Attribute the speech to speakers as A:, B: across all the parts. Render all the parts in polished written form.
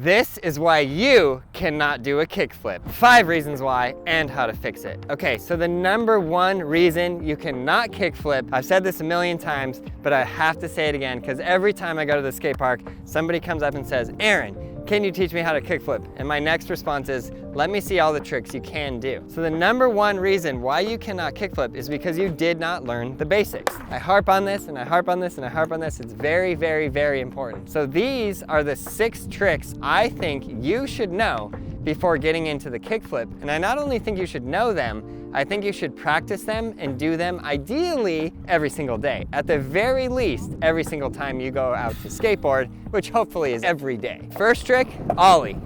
A: This is why you cannot do a kickflip. 5 reasons why and how to fix it. Okay, so the number 1 reason you cannot kickflip, I've said this a million times, but I have to say it again because every time I go to the skate park, somebody comes up and says, Aaron, can you teach me how to kickflip? And my next response is, let me see all the tricks you can do. So the number 1 reason why you cannot kickflip is because you did not learn the basics. I harp on this and I harp on this and I harp on this. It's very, very, very important. So these are the 6 tricks I think you should know before getting into the kickflip. And I not only think you should know them, I think you should practice them and do them ideally every single day. At the very least, every single time you go out to skateboard, which hopefully is every day. First trick, ollie.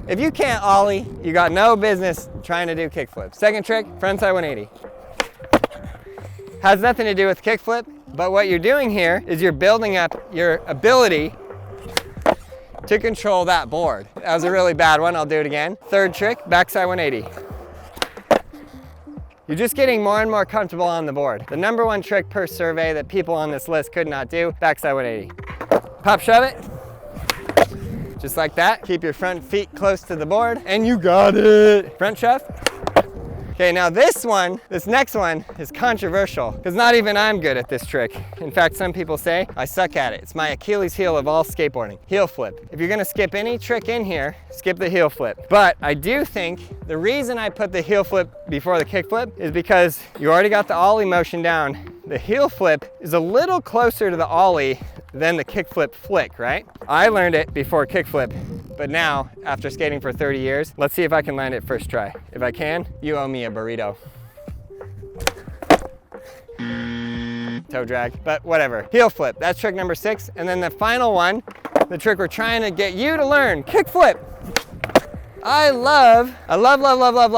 A: If you can't ollie, you got no business trying to do kickflip. Second trick, frontside 180. Has nothing to do with kickflip, but what you're doing here is you're building up your ability to control that board. That was a really bad one, I'll do it again. Third trick, backside 180. You're just getting more and more comfortable on the board. The number 1 trick per survey that people on this list could not do, backside 180. Pop shove it. Just like that. Keep your front feet close to the board, and you got it. Front shove. Okay, now this next one is controversial because not even I'm good at this trick. In fact, some people say I suck at it. It's my Achilles heel of all skateboarding. Heel flip. If you're gonna skip any trick in here, skip the heel flip. But I do think the reason I put the heel flip before the kick flip is because you already got the ollie motion down. The heel flip is a little closer to the ollie than the kickflip flick, right? I learned it before kickflip, but now, after skating for 30 years, let's see if I can land it first try. If I can, you owe me a burrito. Toe drag, but whatever. Heel flip, that's trick number 6. And then the final one, the trick we're trying to get you to learn, kickflip. I love kickflips.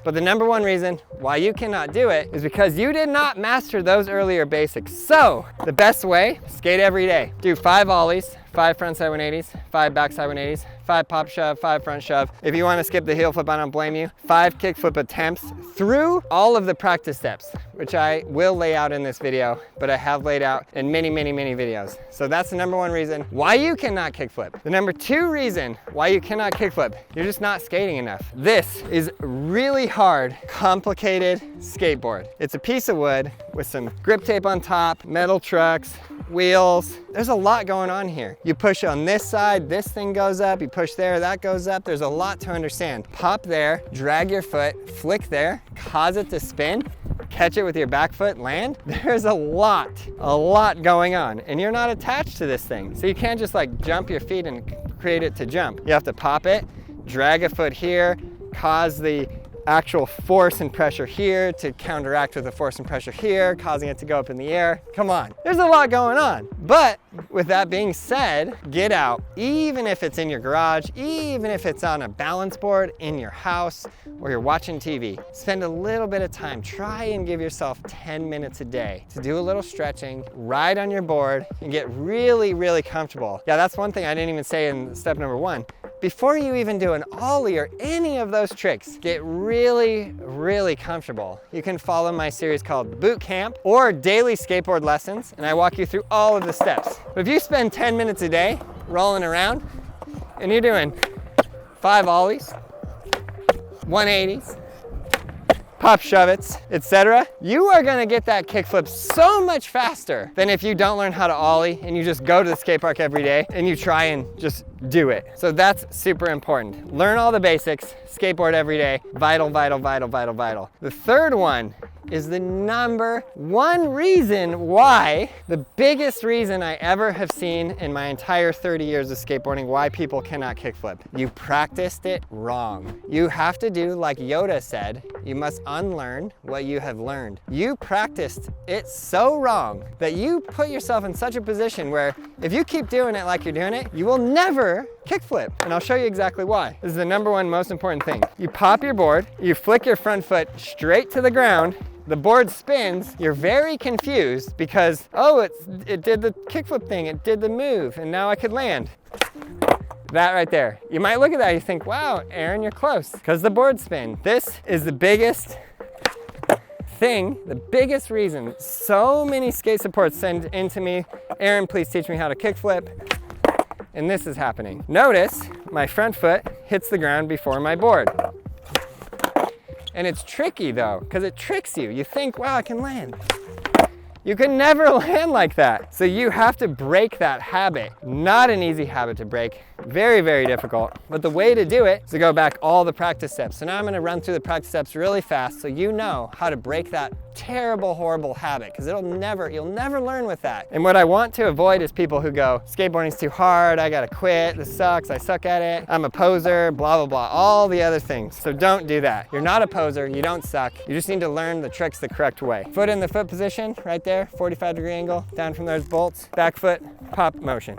A: But the number 1 reason why you cannot do it is because you did not master those earlier basics. So the best way, skate every day. Do 5 ollies, 5 frontside 180s, 5 backside 180s, 5 pop shove, 5 front shove. If you want to skip the heel flip, I don't blame you. 5 kickflip attempts through all of the practice steps, which I will lay out in this video, but I have laid out in many, many, many videos. So that's the number 1 reason why you cannot kickflip. The number 2 reason why you cannot kickflip, you're just not skating enough. This is really hard, complicated skateboard. It's a piece of wood with some grip tape on top, metal trucks, wheels. There's a lot going on here. You push on this side, this thing goes up, you push there, that goes up. There's a lot to understand. Pop there, drag your foot, flick there, cause it to spin, catch it with your back foot, land. There's a lot going on, and you're not attached to this thing. So you can't just like jump your feet and create it to jump. You have to pop it, drag a foot here, cause the actual force and pressure here to counteract with the force and pressure here, causing it to go up in the air. Come on, there's a lot going on. But with that being said, get out, even if it's in your garage, even if it's on a balance board in your house or you're watching TV. Spend a little bit of time. Try and give yourself 10 minutes a day to do a little stretching, ride on your board, and get really, really comfortable. Yeah, that's one thing I didn't even say in step number 1. Before you even do an ollie or any of those tricks, get really, really comfortable. You can follow my series called Boot Camp or Daily Skateboard Lessons, and I walk you through all of the steps. But if you spend 10 minutes a day rolling around and you're doing 5 ollies, 180s, pop shove-its, etc., you are gonna get that kickflip so much faster than if you don't learn how to ollie and you just go to the skate park every day and you try and just do it. So that's super important. Learn all the basics, skateboard every day, vital, vital, vital, vital, vital. The third one is the number 1 reason why, the biggest reason I ever have seen in my entire 30 years of skateboarding why people cannot kickflip. You practiced it wrong. You have to do like Yoda said, you must unlearn what you have learned. You practiced it so wrong that you put yourself in such a position where if you keep doing it like you're doing it, you will never kickflip. And I'll show you exactly why. This is the number 1 most important thing. You pop your board, you flick your front foot straight to the ground, the board spins, you're very confused because, oh, it did the kickflip thing, it did the move, and now I could land. That right there. You might look at that and you think, wow, Aaron, you're close, because the board spin. This is the biggest thing, the biggest reason so many skate supports send in to me, Aaron, please teach me how to kickflip. and this is happening. Notice my front foot hits the ground before my board. And it's tricky though, because it tricks you. You think, wow, I can land. You can never land like that. So you have to break that habit. Not an easy habit to break. Very, very difficult. But the way to do it is to go back all the practice steps. So now I'm gonna run through the practice steps really fast so you know how to break that terrible, horrible habit, because you'll never learn with that. And what I want to avoid is people who go, skateboarding's too hard, I gotta quit, this sucks, I suck at it, I'm a poser, blah, blah, blah, all the other things. So don't do that. You're not a poser, you don't suck. You just need to learn the tricks the correct way. Foot in the foot position, right there, 45-degree angle, down from those bolts, back foot, pop motion.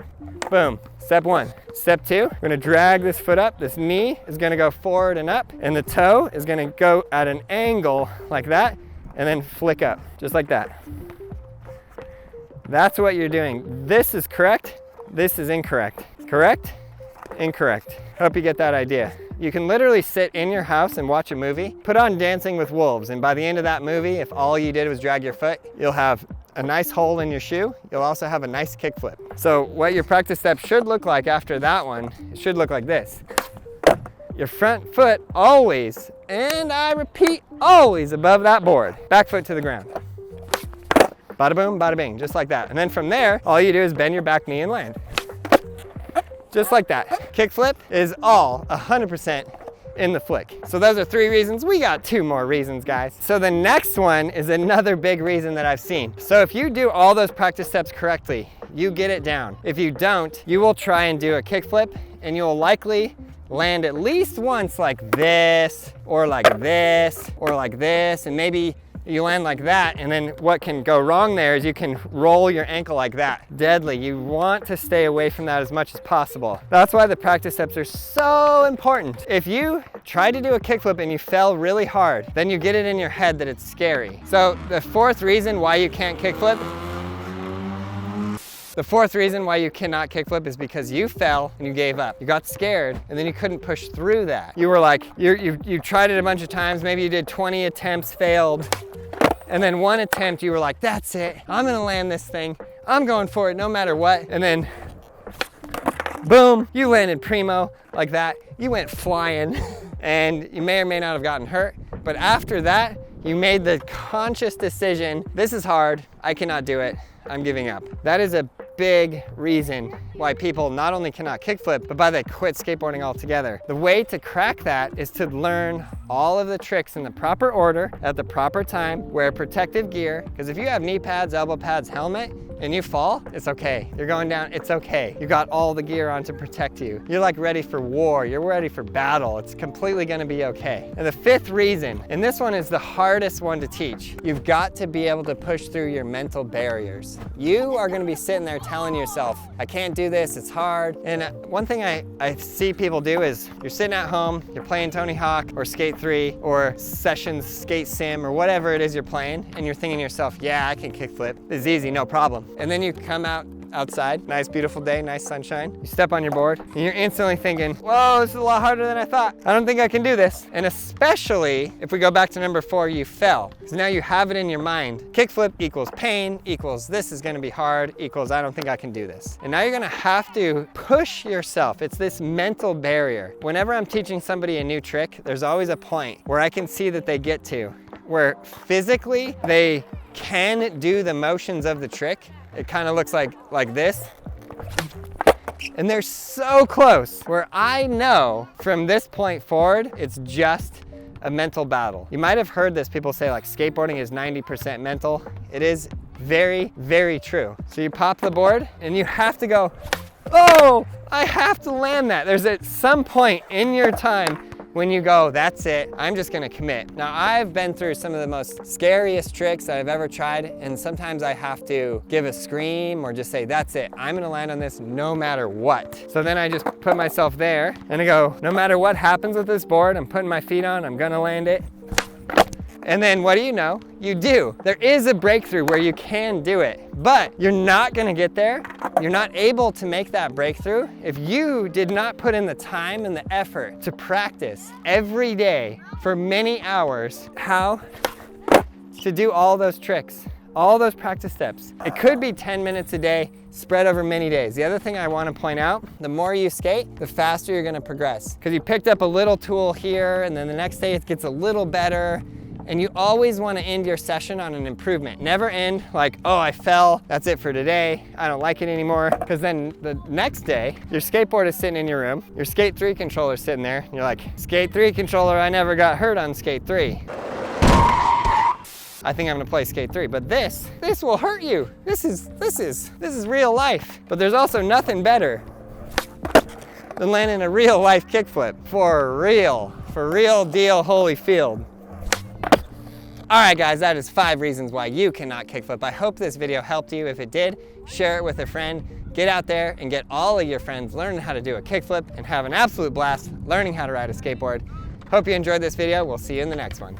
A: Boom. Step one. Step two, we're gonna drag this foot up. This knee is gonna go forward and up, and the toe is gonna go at an angle like that, and then flick up, just like that. That's what you're doing. This is correct, this is incorrect. Correct, incorrect. Hope you get that idea. You can literally sit in your house and watch a movie, put on Dancing with Wolves, and by the end of that movie, if all you did was drag your foot, you'll have a nice hole in your shoe. You'll also have a nice kickflip. So what your practice step should look like after that one, it should look like this. Your front foot always, and I repeat, always above that board. Back foot to the ground. Bada boom, bada bing, just like that. And then from there, all you do is bend your back knee and land. Just like that. Kickflip is all 100% in the flick. So those are 3 reasons. We got 2 more reasons, guys. So the next one is another big reason that I've seen. So if you do all those practice steps correctly, you get it down. If you don't, you will try and do a kickflip and you'll likely land at least once like this, or like this, or like this, and maybe you land like that, and then what can go wrong there is you can roll your ankle like that. Deadly. You want to stay away from that as much as possible. That's why the practice steps are so important. If you try to do a kickflip and you fell really hard, then you get it in your head that it's scary. So the 4th reason why you can't kickflip, the 4th reason why you cannot kickflip is because you fell and you gave up. You got scared and then you couldn't push through that. You were like, you tried it a bunch of times, maybe you did 20 attempts, failed. And then one attempt you were like, that's it, I'm gonna land this thing. I'm going for it no matter what. And then boom, you landed primo like that. You went flying and you may or may not have gotten hurt. But after that, you made the conscious decision, this is hard, I cannot do it, I'm giving up. That is a big reason why people not only cannot kickflip, but why they quit skateboarding altogether. The way to crack that is to learn all of the tricks in the proper order, at the proper time, wear protective gear, because if you have knee pads, elbow pads, helmet, and you fall, it's okay. You're going down, it's okay. You got all the gear on to protect you. You're like ready for war, you're ready for battle. It's completely gonna be okay. And the 5th reason, and this one is the hardest one to teach, you've got to be able to push through your mental barriers. You are gonna be sitting there telling yourself, I can't do this, it's hard. And one thing I see people do is, you're sitting at home, you're playing Tony Hawk or Skate 3 or Sessions Skate Sim or whatever it is you're playing, and you're thinking to yourself, yeah, I can kickflip. This is easy, no problem. And then you come outside, nice beautiful day, nice sunshine. You step on your board and you're instantly thinking, whoa, this is a lot harder than I thought. I don't think I can do this. And especially if we go back to number 4, you fell. So now you have it in your mind. Kickflip equals pain, equals this is gonna be hard, equals I don't think I can do this. And now you're gonna have to push yourself. It's this mental barrier. Whenever I'm teaching somebody a new trick, there's always a point where I can see that they get to, where physically they can do the motions of the trick. It kind of looks like this. And they're so close where I know from this point forward, it's just a mental battle. You might have heard this, people say like skateboarding is 90% mental. It is very, very true. So you pop the board and you have to go, oh, I have to land that. There's at some point in your time when you go, that's it, I'm just gonna commit. Now I've been through some of the most scariest tricks that I've ever tried, and sometimes I have to give a scream or just say, that's it, I'm gonna land on this no matter what. So then I just put myself there and I go, no matter what happens with this board, I'm putting my feet on, I'm gonna land it. And then what do? You do. There is a breakthrough where you can do it, but you're not gonna get there. You're not able to make that breakthrough if you did not put in the time and the effort to practice every day for many hours how to do all those tricks. All those practice steps. It could be 10 minutes a day, spread over many days. The other thing I want to point out, the more you skate, the faster you're going to progress. Because you picked up a little tool here, and then the next day it gets a little better. And you always want to end your session on an improvement. Never end like, oh, I fell, that's it for today, I don't like it anymore. Because then the next day, your skateboard is sitting in your room, your Skate 3 controller is sitting there, and you're like, Skate 3 controller, I never got hurt on Skate 3. I think I'm gonna play Skate 3, but this will hurt you. This is real life. But there's also nothing better than landing a real life kickflip. For real deal Holyfield. All right, guys, that is 5 reasons why you cannot kickflip. I hope this video helped you. If it did, share it with a friend. Get out there and get all of your friends learning how to do a kickflip and have an absolute blast learning how to ride a skateboard. Hope you enjoyed this video. We'll see you in the next one.